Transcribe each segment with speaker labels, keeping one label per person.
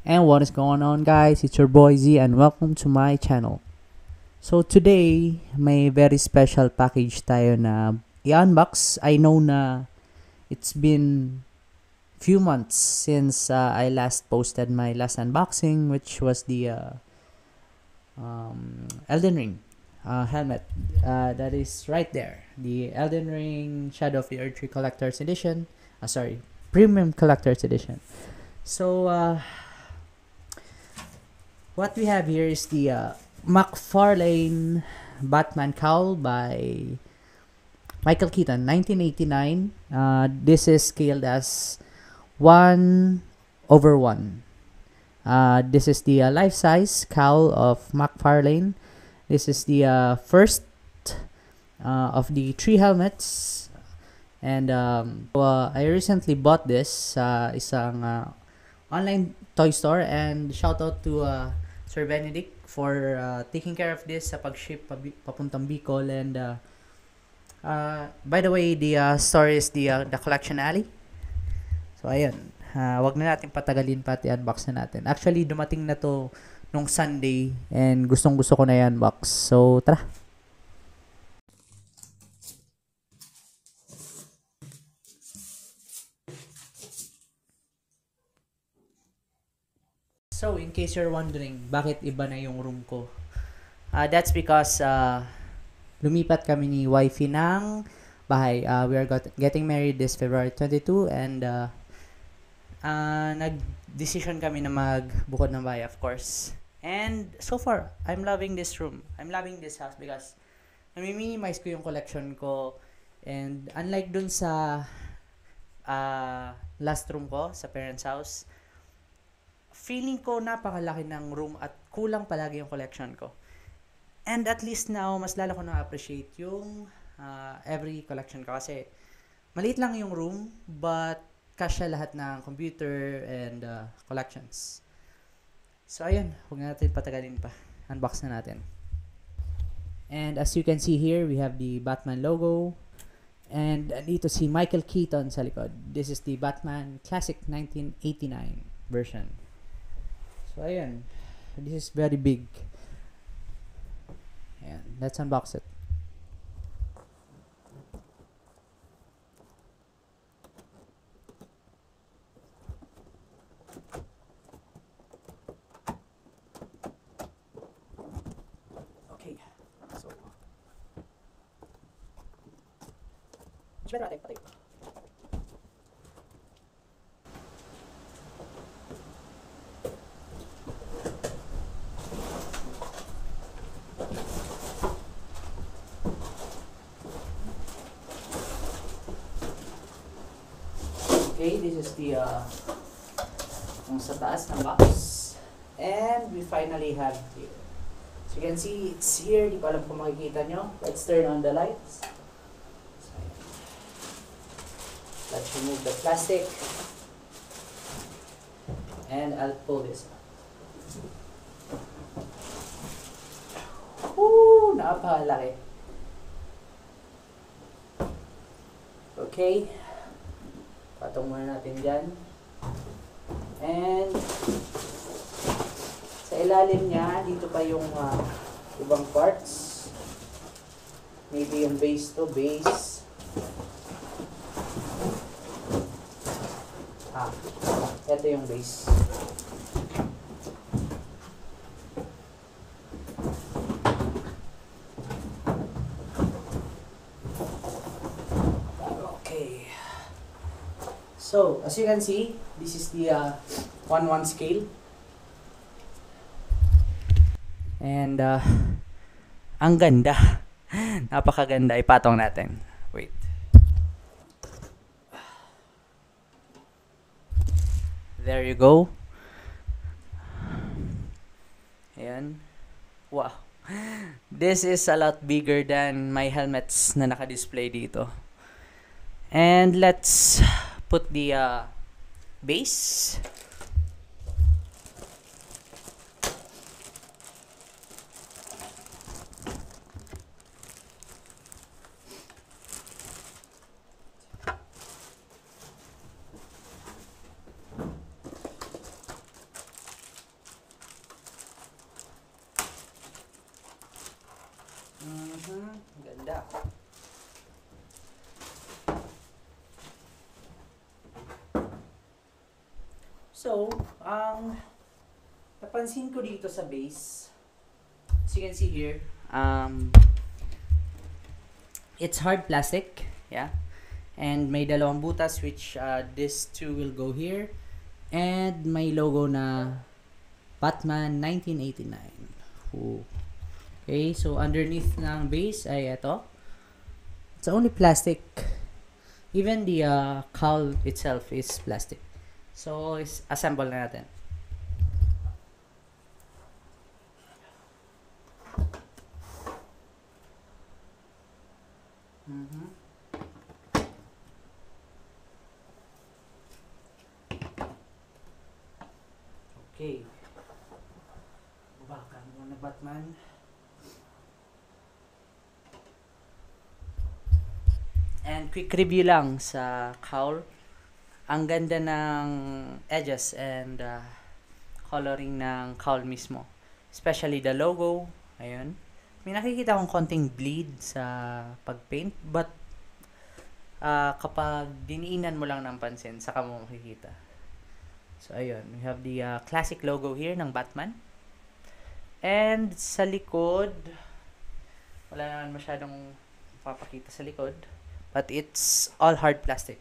Speaker 1: And what is going on, guys? It's your boy Z and welcome to my channel. So today, may very special package tayo na i-unbox. I know na it's been few months since I last posted my last unboxing, which was the Elden Ring helmet. That is right there. The Elden Ring Shadow of the Earth Tree Collector's Edition. Premium Collector's Edition. So, what we have here is the McFarlane Batman Cowl by Michael Keaton, 1989. This is scaled as 1/1. This is the life-size cowl of McFarlane. This is the first of the 3 helmets. And I recently bought this sa isang online toy store, and shout out to Sir Benedict for taking care of this sa pag-ship papuntang Bicol. And by the way, the store is the Collection Alley. So ayun, wag na natin patagalin pa, i-unbox na natin. Actually, dumating na to nung Sunday and gustong gusto ko na i-unbox. So tara. So, in case you're wondering, bakit iba na yung room ko? That's because lumipat kami ni wifey ng bahay. We are getting married this February 22, and nag-decision kami na magbukod ng bahay, of course. And so far, I'm loving this room. I'm loving this house because nami-minimize ko yung collection ko. And unlike dun sa last room ko, sa parents' house, feeling ko napakalaki ng room at kulang palagi yung collection ko. And at least now, mas lalo ko na-appreciate yung every collection ko. Kasi maliit lang yung room, but kasya lahat ng computer and collections. So ayun, huwag natin patagalin pa. Unbox na natin. And as you can see here, we have the Batman logo. And dito si Michael Keaton sa likod. This is the Batman Classic 1989 version. So ayun, this is very big. Ayan, let's unbox it. Okay, so better natin patay. Okay, this is the yung sa taas ng box. And we finally have here. So you can see, it's here. Di pa alam kung makikita nyo. Let's turn on the lights. So, let's remove the plastic. And I'll pull this out. Woo! Napakalaki. Okay. Patong muna natin dyan. And sa ilalim niya, dito pa yung ibang parts. Maybe yung base to base. Ito yung base. So, as you can see, this is the 1/1 scale. And, ang ganda. Napakaganda. Ipatong natin. Wait. There you go. Ayan. Wow. This is a lot bigger than my helmets na naka-display dito. And let's put the base. Ganda. So, ang napansin ko dito sa base, as you can see here, it's hard plastic, yeah, and may dalawang butas which this two will go here, and may logo na Batman 1989. Ooh. Okay, so underneath ng base ay ito. It's only plastic. Even the cowl itself is plastic. So, assemble na natin. Okay. Babakan muna Batman. And quick review lang sa cowl. Ang ganda ng edges and coloring ng cowl mismo. Especially the logo. Ayun. May nakikita akong konting bleed sa pagpaint. But kapag diniinan mo lang ng pansin, saka mo makikita. So, ayun. We have the classic logo here ng Batman. And sa likod, wala naman masyadong papakita sa likod. But it's all hard plastic.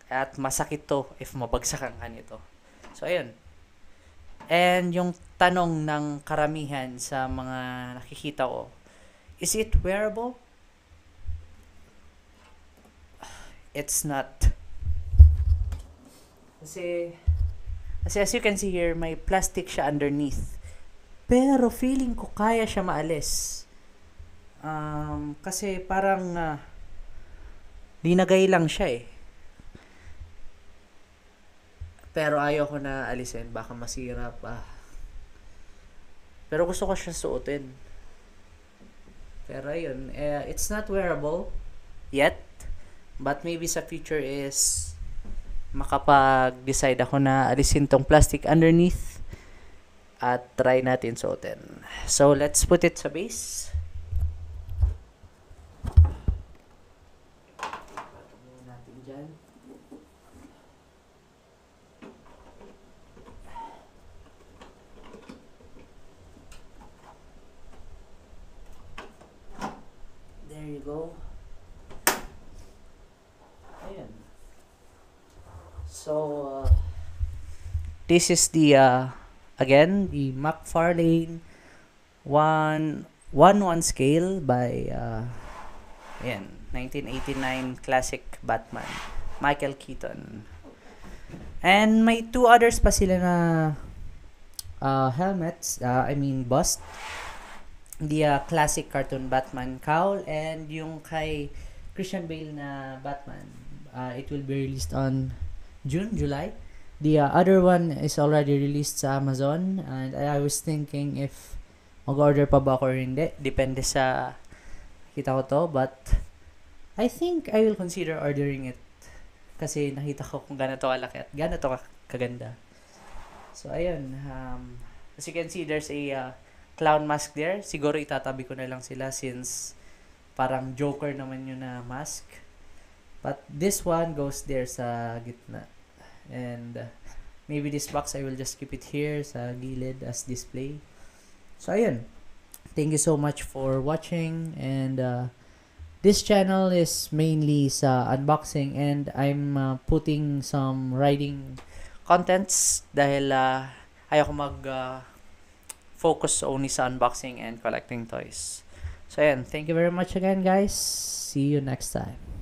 Speaker 1: At masakit to if mabagsakan ka nito. So, ayun. And yung tanong ng karamihan sa mga nakikita ko, is it wearable? It's not. Kasi as you can see here, may plastic siya underneath. Pero feeling ko kaya siya maalis. Kasi parang linagay lang siya eh. Pero ayaw ko na alisin. Baka masira pa. Pero gusto ko siya suotin. Pero ayun. It's not wearable yet. But maybe sa future is makapag-decide ako na alisin tong plastic underneath. At try natin suotin. So, let's put it sa base. There you go. Ayan. So, this is the, again, the McFarlane 1:1 scale by, ayan, 1989 classic Batman, Michael Keaton. And may two others pa sila na helmets, bust. The classic cartoon Batman cowl and yung kay Christian Bale na Batman. It will be released on July. The other one is already released sa Amazon and I was thinking if mag-order pa ba ako or hindi. Depende sa kita ko to, but I think I will consider ordering it kasi nakita ko kung gaano to kalaki at gaano to kaganda. So ayun, as you can see, there's a clown mask there. Siguro itatabi ko na lang sila since parang Joker naman yun na mask. But this one goes there sa gitna. And maybe this box I will just keep it here sa gilid as display. So ayun. Thank you so much for watching and this channel is mainly sa unboxing and I'm putting some riding contents dahil ayoko mag focus only sa unboxing and collecting toys. So, ayan. Thank you very much again, guys. See you next time.